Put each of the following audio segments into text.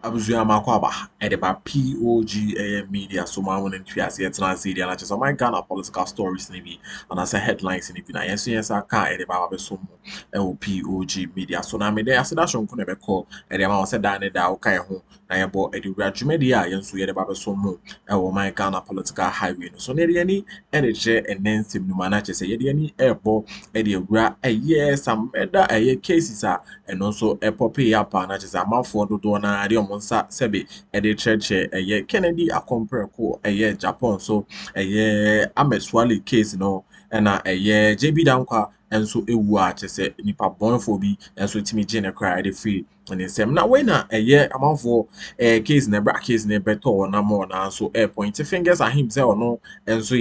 Abuzuya makwaba edeba POG Media so ma won ntwiase yetena sedia na chese my Ghana political stories ni bi and as headlines ni bi na yenso yensa ka edeba ba so mu POG Media so na me dey aseda shonko na be call edema won se da ne da wo kai ho na yebo edewura dwumadi a yenso yedeba ba so mu my Ghana political highway no so ne de ni edeje enensem no ma na chese yede ni ebo edewura some eda cases a eno so epope ya pa na chese amafo dodo na monsa sebe ede cheche Kénnédy akompreko Agyapong so Suale case no na JB Danquah enso ewu a chese nipa bonfo bi enso timi je ne cry de free and nsem na we na amanfo case na bra case na beto na mo na so point fingers at him say ono enso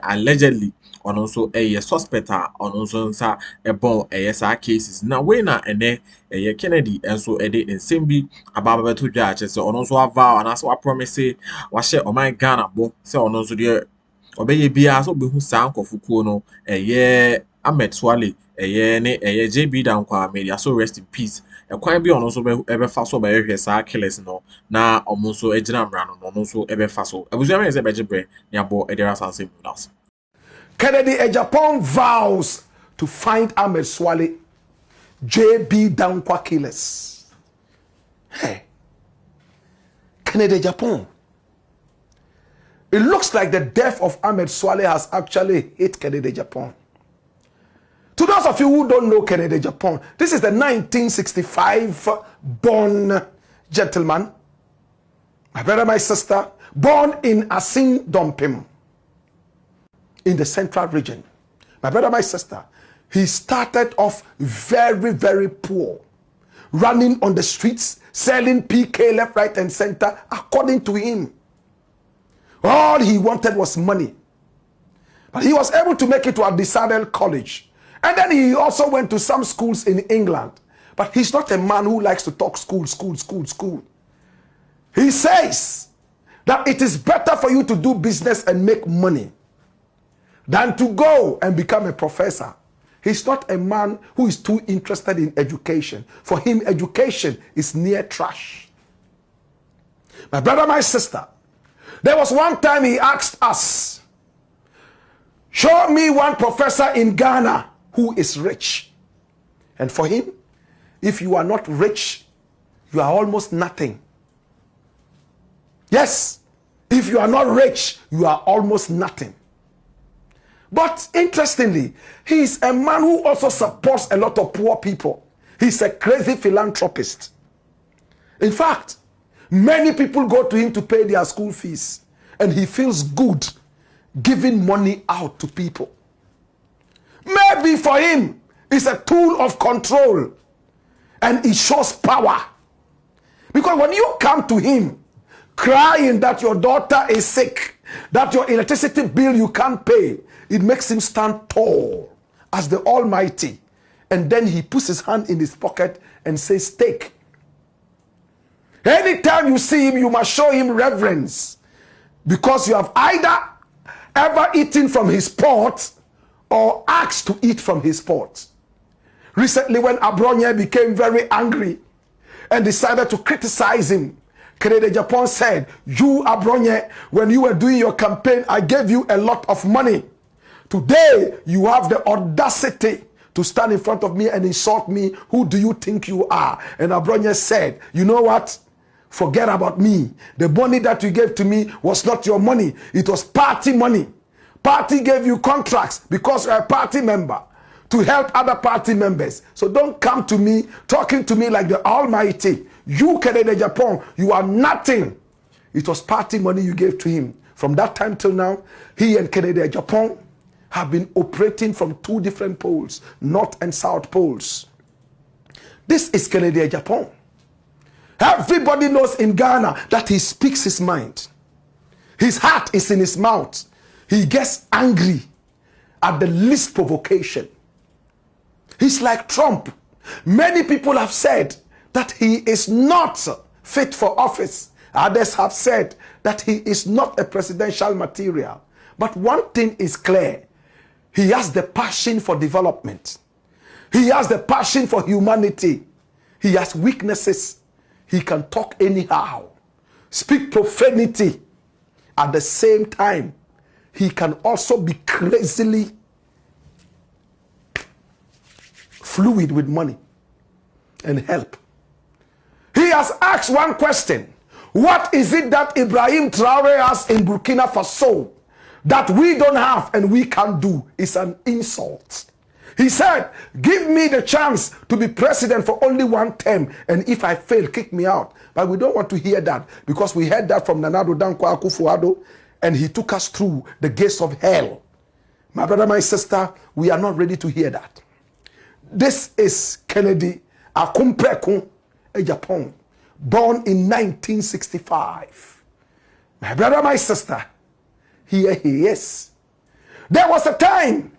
allegedly ono so suspect ono so nsa ebon sa cases na we na ene Kénnédy enso ede nsem bi ababa to dwa chese ono so ava na so promise wa share o my Ghana bo say ono so de obeye bia so behu sa nkofukuo no Suale ne JB Danquah media so rest in peace ekwan bi ono so ebe fa so ba hwe sa killers no na omo so ejina mra no no so ebe fa so abuzuama eze bejebre ne abo edera sanse mudas Kénnédy Agyapong vows to find Suale JB Danquah killers. Hey, Kénnédy Agyapong. It looks like the death of Suale has actually hit Kénnédy Agyapong. To those of you who don't know Kénnédy Agyapong, this is the 1965 born gentleman, my brother, my sister, born in Asin Dompim, in the central region. My brother, my sister, he started off very, very poor, running on the streets, selling PK left, right, and center, according to him. All he wanted was money. But he was able to make it to a decided college. And then he also went to some schools in England. But he's not a man who likes to talk school. He says that it is better for you to do business and make money than to go and become a professor. He's not a man who is too interested in education. For him, education is near trash. My brother, my sister, there was one time he asked us, show me one professor in Ghana who is rich. And for him, if you are not rich, you are almost nothing. Yes, if you are not rich, you are almost nothing. But interestingly, he is a man who also supports a lot of poor people. He's a crazy philanthropist. In fact, many people go to him to pay their school fees, and he feels good giving money out to people. Maybe for him, it's a tool of control, and it shows power. Because when you come to him crying that your daughter is sick, that your electricity bill you can't pay, it makes him stand tall as the Almighty. And then he puts his hand in his pocket and says, take. Anytime you see him, you must show him reverence, because you have either ever eaten from his pot or asked to eat from his pot. Recently, when Abronyé became very angry and decided to criticize him, Kénnédy Agyapong said, you, Abronyé, when you were doing your campaign, I gave you a lot of money. Today, you have the audacity to stand in front of me and insult me. Who do you think you are? And Abronyé said, you know what? Forget about me. The money that you gave to me was not your money. It was party money. Party gave you contracts because you're a party member to help other party members. So don't come to me talking to me like the Almighty. You, Kénnédy Agyapong, you are nothing. It was party money you gave to him. From that time till now, he and Kénnédy Agyapong have been operating from two different poles, north and south poles. This is Kénnédy Agyapong. Everybody knows in Ghana that he speaks his mind. His heart is in his mouth. He gets angry at the least provocation. He's like Trump. Many people have said that he is not fit for office. Others have said that he is not a presidential material. But one thing is clear. He has the passion for development. He has the passion for humanity. He has weaknesses. he can talk anyhow, speak profanity. At the same time, he can also be crazily fluid with money and help. He has asked one question. What is it that Ibrahim Traore has in Burkina Faso that we don't have and we can't do? It's an insult. He said, give me the chance to be president for only one term, and if I fail, kick me out. But we don't want to hear that, because we heard that from Nana Addo, Danquah, Akuffo, Addo, and he took us through the gates of hell. My brother, my sister, we are not ready to hear that. This is Kénnédy Agyapong, born in 1965. My brother, my sister, here he is. There was a time,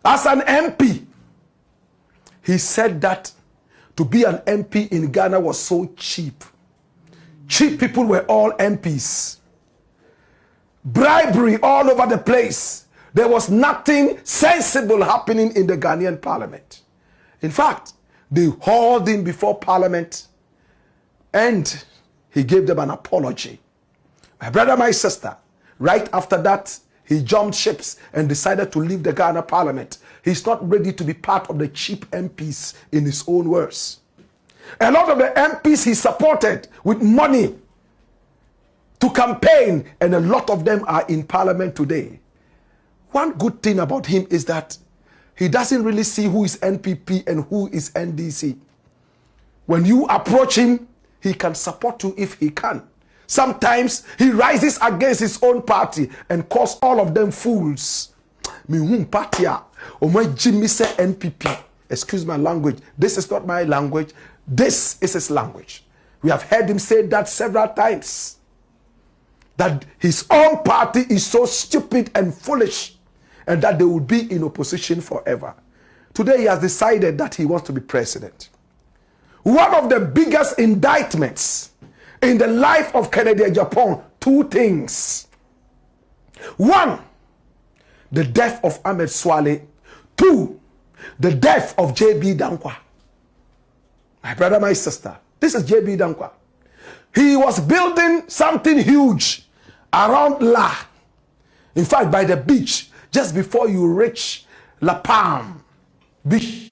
as an MP, he said that to be an MP in Ghana was so cheap. Cheap people were all MPs. Bribery all over the place. There was nothing sensible happening in the Ghanaian parliament. In fact, they hauled him before parliament and he gave them an apology. My brother, my sister, right after that, he jumped ships and decided to leave the Ghana parliament. He's not ready to be part of the cheap MPs, in his own words. A lot of the MPs he supported with money to campaign, and a lot of them are in parliament today. One good thing about him is that he doesn't really see who is NPP and who is NDC. When you approach him, he can support you if he can. Sometimes he rises against his own party and calls all of them fools. NPP. Excuse my language. This is not my language. This is his language. We have heard him say that several times. That his own party is so stupid and foolish, and that they will be in opposition forever. Today he has decided that he wants to be president. One of the biggest indictments in the life of Kénnédy Agyapong, two things. One, the death of Ahmed Suale. Two, the death of JB Danquah. My brother, my sister, this is JB Danquah. He was building something huge around La. In fact, by the beach, just before you reach La Palme Beach.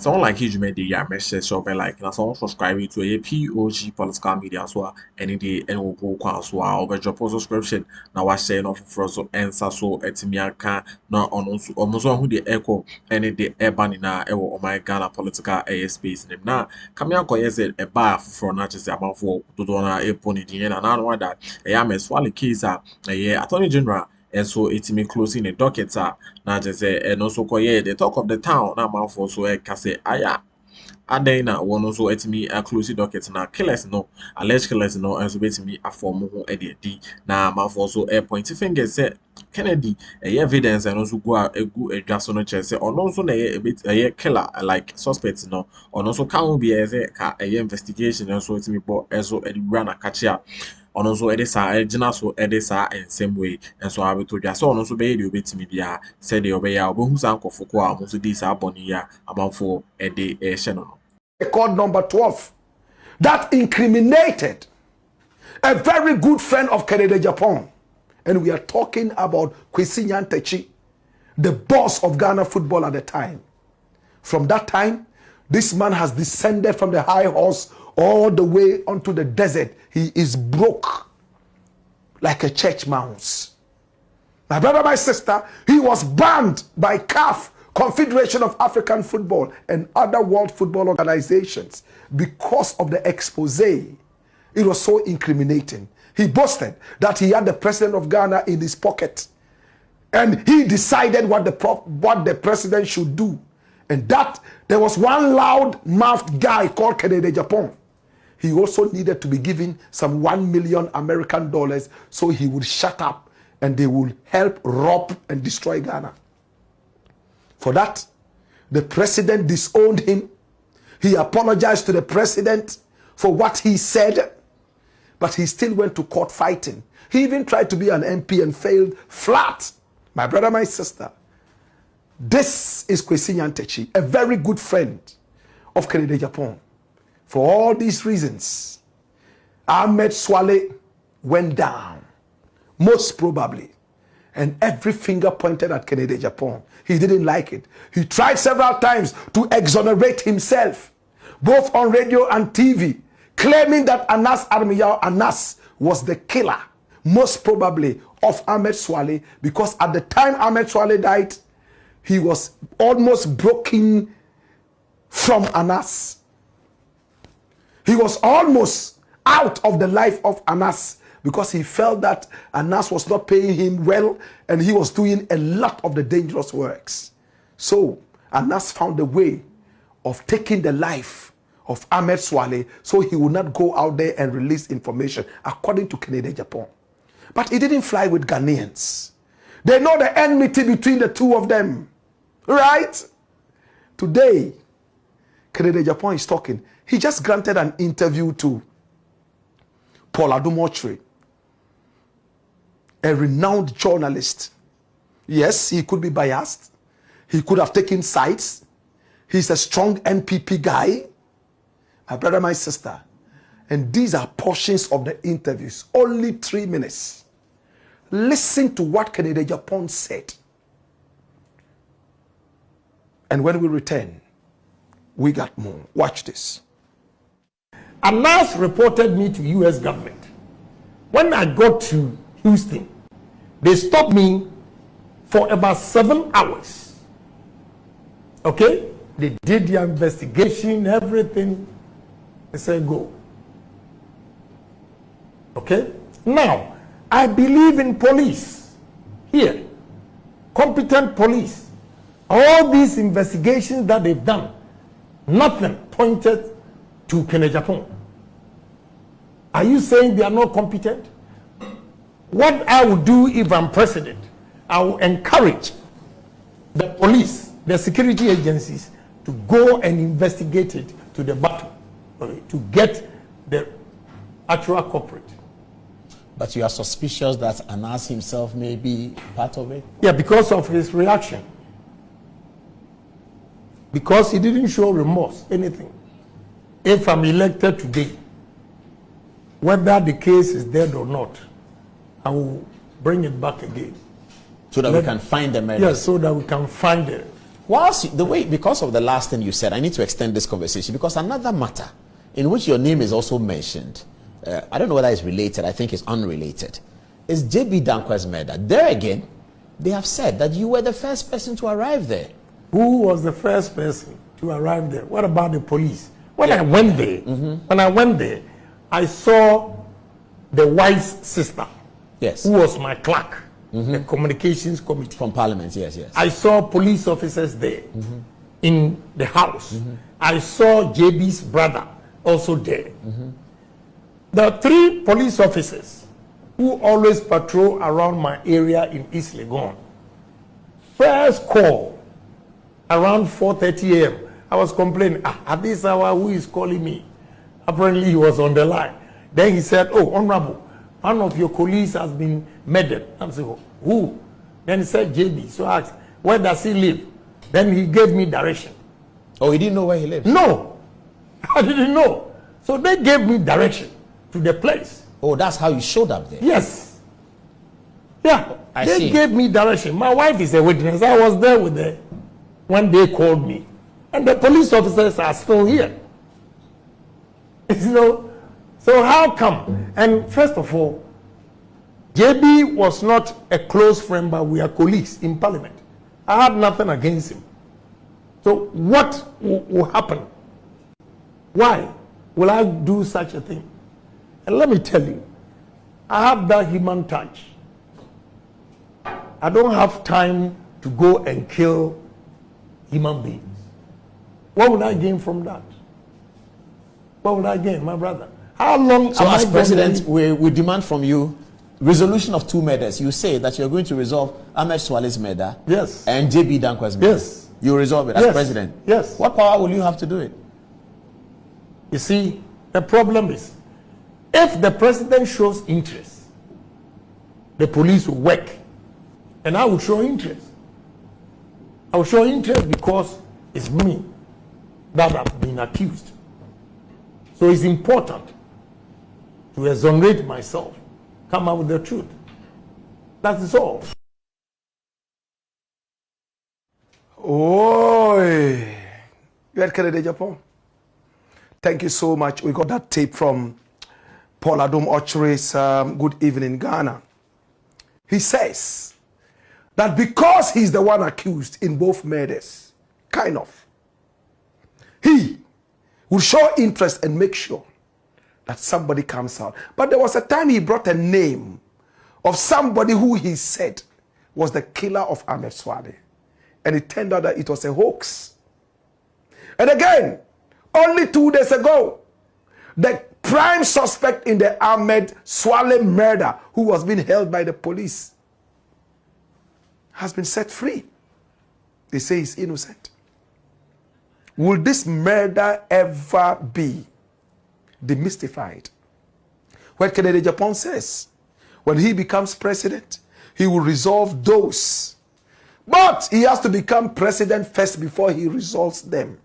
someone like you made the message shop like now someone subscribe to a POG political media so any day and will go as well over drop subscription now was saying off for so answer so etimiaka now on almost who the echo any day urban in oh my Ghana political space name now come here go said a bar for not just about for to do a pony and I know that I am a Suale case a attorney general and so it's me closing the docket na just say and also the talk of the town na man for so say aya adan na one also etimi a close docket na killers no alleged killers no and so betimi aform ho di na man for so point finger say Kénnédy evidence and also go edwa so no che say ono also na killer like suspects no ono also can be as ka investigation and so etimi bo eso edibra na catch ono so edisa ejina so edisa in same way and so abi to dwa so ono so be dey obetimi bia said dey obeya obohu san kofoko a mo so dis aboni ya amanfo ede ehye no. Record number 12 that incriminated a very good friend of Kénnédy Agyapong, and we are talking about Kwesi Nyantakyi, the boss of Ghana football at the time. From that time, this man has descended from the high horse all the way onto the desert. He is broke like a church mouse. My brother, my sister, he was banned by CAF, Confederation of African Football, and other world football organizations because of the expose. It was so incriminating. He boasted that he had the president of Ghana in his pocket, and he decided what the president should do. And that there was one loud-mouthed guy called Kénnédy Agyapong. He also needed to be given some $1 million American so he would shut up and they would help rob and destroy Ghana. For that, the president disowned him. He apologized to the president for what he said, but he still went to court fighting. He even tried to be an MP and failed flat. My brother, my sister, this is Kwesi Nyantakyi, a very good friend of Kénnédy Agyapong. For all these reasons, Ahmed Suale went down, most probably. And every finger pointed at Kénnédy Agyapong. He didn't like it. He tried several times to exonerate himself, both on radio and TV, claiming that Anas Anas was the killer, most probably, of Ahmed Suale, because at the time Ahmed Suale died, he was almost broken from Anas. He was almost out of the life of Anas because he felt that Anas was not paying him well and he was doing a lot of the dangerous works. So Anas found a way of taking the life of Ahmed Suale so he would not go out there and release information, according to Kénnédy Agyapong. But it didn't fly with Ghanaians. They know the enmity between the two of them. Right? Today, Kénnédy Agyapong is talking. He just granted an interview to Paul Adumotre, a renowned journalist. Yes, he could be biased. He could have taken sides. He's a strong NPP guy. My brother, my sister. And these are portions of the interviews. Only 3 minutes. Listen to what Kénnédy Agyapong said. And when we return, we got more. Watch this. Anas reported me to U.S. government. When I got to Houston, they stopped me for about 7 hours. Okay? They did their investigation, everything. They said, go. Okay? Now, I believe in police. Here. Competent police. All these investigations that they've done, nothing pointed to Kénnédy Agyapong. Are you saying they are not competent? What I will do if I'm president, I will encourage the police, the security agencies to go and investigate it to the bottom, to get the actual culprit. But you are suspicious that Anas himself may be part of it? Yeah, because of his reaction. Because he didn't show remorse, anything. If I'm elected today, whether the case is dead or not, I will bring it back again. So that we can find the murderer? Yes, so that we can find Because of the last thing you said, I need to extend this conversation because another matter in which your name is also mentioned, I don't know whether it's related, I think it's unrelated, is JB Danquah's murder. There again, they have said that you were the first person to arrive there. Who was the first person to arrive there? What about the police? When I went there, I saw the wife's sister, who was my clerk, the communications committee. From Parliament, yes. I saw police officers there in the house. I saw JB's brother also there. There are 3 police officers who always patrol around my area in East Legon. First call, around 4:30 a.m., I was complaining, at this hour, who is calling me? Apparently, he was on the line. Then he said, oh, Honorable, one of your colleagues has been murdered. I'm saying, who? Then he said, JB. So I asked, where does he live? Then he gave me direction. Oh, he didn't know where he lived? No, I didn't know. So they gave me direction to the place. Oh, that's how you showed up there? Yes. Yeah, they gave me direction. My wife is a witness. I was there with them when they called me. And the police officers are still here. You know, so how come? And first of all, JB was not a close friend, but we are colleagues in Parliament. I had nothing against him. So what will happen? Why will I do such a thing? And let me tell you, I have that human touch. I don't have time to go and kill human beings. What would I gain from that? What would I gain, my brother? How long? So as president, we demand from you resolution of 2 murders. You say that you're going to resolve Ahmed Suale's murder, yes, and JB Danquah's murder. Yes. You resolve it as president. Yes. What power will you have to do it? You see, the problem is, if the president shows interest, the police will work, and I will show interest. I will show interest because it's me that have been accused. So it's important to exonerate myself, come out with the truth. That is all. Oh, you had Kénnédy, Agyapong. Thank you so much. We got that tape from Paul Adom Ochere's Good Evening Ghana. He says that because he's the one accused in both murders, kind of, he will show interest and make sure that somebody comes out. But there was a time he brought a name of somebody who he said was the killer of Ahmed Suale. And it turned out that it was a hoax. And again, only 2 days ago, the prime suspect in the Ahmed Suale murder, who was being held by the police, has been set free. They say he's innocent. Will this murder ever be demystified? What Kénnédy Agyapong says, when he becomes president, he will resolve those. But he has to become president first before he resolves them.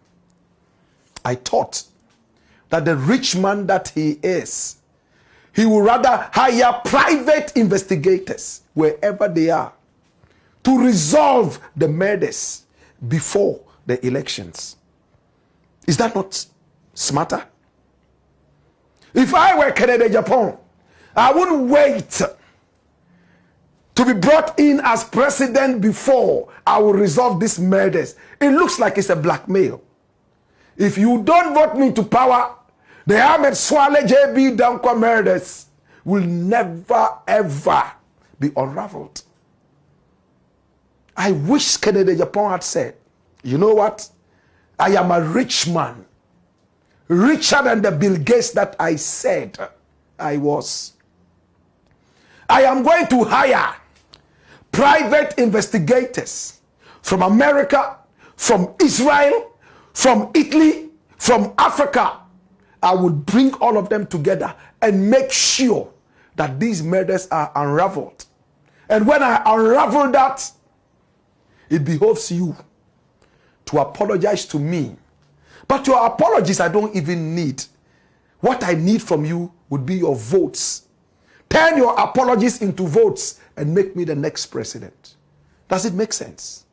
I thought that the rich man that he is, he will rather hire private investigators wherever they are to resolve the murders before the elections. Is that not smarter? If I were Kénnédy Agyapong, I wouldn't wait to be brought in as president before I will resolve these murders. It looks like it's a blackmail. If you don't vote me to power, the Ahmed Suale&JB Danquah murders will never ever be unraveled. I wish Kénnédy Agyapong had said, you know what? I am a rich man, richer than the Bill Gates that I said I was. I am going to hire private investigators from America, from Israel, from Italy, from Africa. I will bring all of them together and make sure that these murders are unraveled. And when I unravel that, it behoves you to apologize to me. But your apologies I don't even need. What I need from you would be your votes. Turn your apologies into votes and make me the next president. Does it make sense?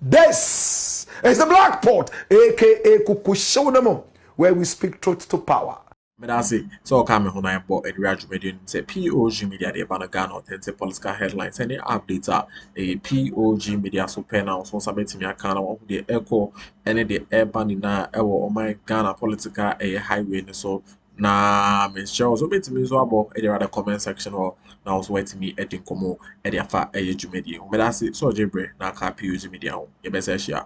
This is the Black Pot, aka Kukushodemo, where we speak truth to power. Medasi, so come on I bought a graduate say POG Media, the Banagan authentic political headlines, and the updates are a POG Media super now, so submitting me a kind of the echo and the urban in oh my Ghana political a highway so. Na Miss Charles, so bet me so about the comment section or now was waiting me editing como ediafa a media. But that's it, so Jebre, na POG Media, your best share.